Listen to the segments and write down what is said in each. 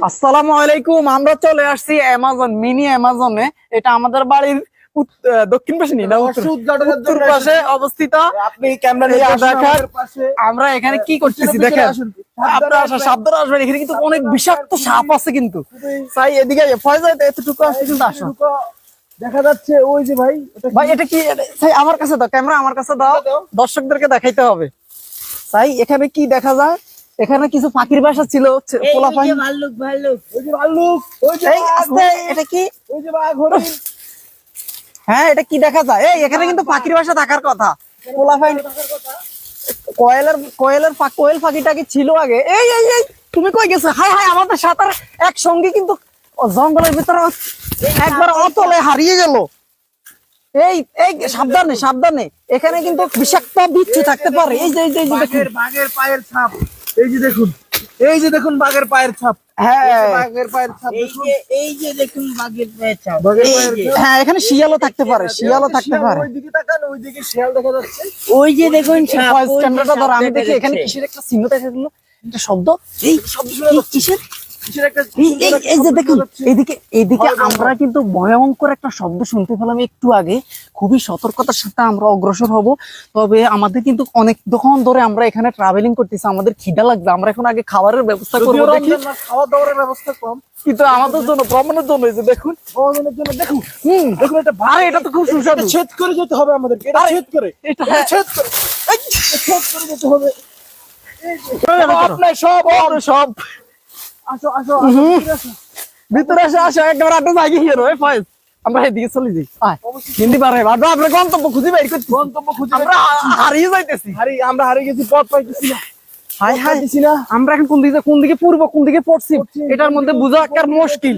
আসসালামু আলাইকুম। আমরা চলে আসছি অ্যামাজন মিনি অ্যামাজনে। এটা আমাদের বাড়ির দক্ষিণ পাশে না উত্তর পাশে অবস্থিত। আপনি ক্যামেরা নিয়ে দেখেন আমরা এখানে কি করতেছি দেখেন। আপনারা সাবধানে আসবেন, এখানে কিন্তু অনেক বিষাক্ত সাপ আছে কিন্তু। তাই এদিকে ফয়জা এতটুকু আসছে কিন্তু আসো দেখা যাচ্ছে ওই যে ভাই ভাই এটা কি ভাই আমার কাছে দাও, ক্যামেরা আমার কাছে দাও, দর্শকদেরকে দেখাইতে হবে। তাই এখানে কি দেখা যায়, এখানে কিছু পাখির বাসা ছিল। হ্যাঁ এটা কি দেখা যায়, এখানে কিন্তু পাখির বাসা থাকার কথা। কোয়েল পাখিটা কি ছিল আগে? এই এই এই তুমি কই গেছো? হাই হাই আমাদের সাঁতার এক সঙ্গে কিন্তু জঙ্গলের ভিতরে একবার অতলে হারিয়ে গেল। এই এই সাবধানে সাবধানে, এখানে কিন্তু বিষাক্ত বিচ্ছু থাকতে পারে। এই যে বাঘের পায়ের ছাপ, এই যে দেখুন, এই যে দেখুন বাঘের পায়ের ছাপ। হ্যাঁ বাঘের পায়ের ছাপ, এই যে দেখুন বাঘের পায়ের ছাপ। হ্যাঁ এখানে শিয়ালও থাকতে পারে, শিয়ালও থাকতে পারে। ওইদিকে তাকান, ওইদিকে শিয়াল দেখা যাচ্ছে। ওই যে দেখুন ছাপ, ক্যামেরাটা ধর, আমি দেখি এখানে কিসের একটা চিহ্ন দেখা গেল, একটা শব্দ। এই শব্দ শোনা যাচ্ছে কিসের? এই যে দেখুন এইদিকে এইদিকে আমরা কিন্তু ভয়ঙ্কর একটা শব্দ শুনতে পেলাম একটু আগে। খুবই সতর্কতার সাথে আমরা অগ্রসর হব। তবে আমাদের কিন্তু অনেকক্ষণ ধরে আমরা এখানে ট্রাভেলিং করতেছি, আমাদের খিদা লাগবে। আমরা এখন আগে খাবারের ব্যবস্থা করবো দেখি। খাওয়া দাওয়ার ব্যবস্থা কম, কিন্তু আমাদের জন্য ভ্রমণের জন্য এই যে দেখুন, ভ্রমণের জন্য দেখুন। দেখুন এটা ভাই, এটা তো খুব সুস্বাদু। ছেদ করে যেতে হবে আমাদেরকে, এটা ছেদ করে, এটা ছেদ করে, ছেদ করে যেতে হবে। আপনার সব সব আসো আসো ভিতরে আসো আসো, একবার আড্ডা জায়গা হিয়ে রয়ে ফয়েজ। আমরা এদিকে চলে যাই। হিন্দি পারে বাবা, আপনার গন্তব্য খুঁজে বের করছি। গন্তব্য খুঁজে আমরা হারিয়ে যাইতেছি। আমরা হারিয়ে গেছি, পথ পাইতেছি না। হাই হাই আমরা এখন কোন দিকে পূর্ব কোন দিকে পশ্চিম এটার মধ্যে বোঝা একটা মুশকিল।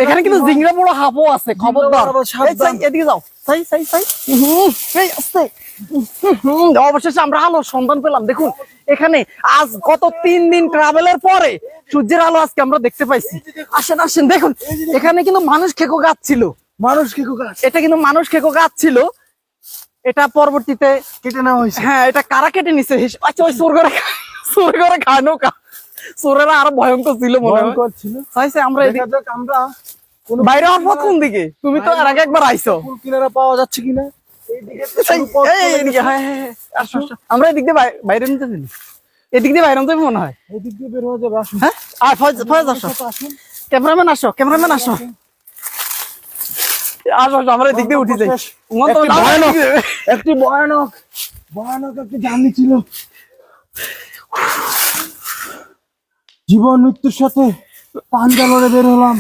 এখানে কিন্তু জিংড়া বড় হাপও আছে, খবরদার। এদিকে যাও, সাই সাই সাই। এই আস্তে। অবশেষে আমরা আলোর সন্ধান পেলাম। দেখুন এখানে আজ গত 3 দিন ট্রাভেলের পরে সূর্যের আলো আজকে আমরা দেখতে পাইছি। আসেন আসেন দেখুন, এখানে কিন্তু মানুষ খেকো গাছ ছিল। এটা কিন্তু মানুষ খেকো গাছ ছিল। এটা পরবর্তীতে কেটে নেওয়া হয়েছে। হ্যাঁ এটা কারা কেটে নিছে? আচ্ছা ওই চোর করে খায় নৌকা। চোরেরা আরো ভয়ঙ্কর ছিল মনে হয়। চাইছে আমরা আমরা বাইরে হওয়ার পথ কোন দিকে? তুমি তো আর আগে একবার আইছো। ফুল কিনারা পাওয়া যাচ্ছে কিনা আমরা এদিক দিয়ে বাইরে নিতে দিন, এদিক দিয়ে বাইরে নিতে মনে হয়। এদিক দিয়ে বের হওয়া যাবে। আসুন। হ্যাঁ আর ফয়েজ আসো, ক্যামেরাম্যান আসো, ক্যামেরাম্যান আসো, আসো আমরা এদিক দিয়ে উঠি যাই। একটি ভয়ানক একটি জার্নি ছিল। জীবন মৃত্যুর সাথে পাঞ্জা লড়ে বের হলাম।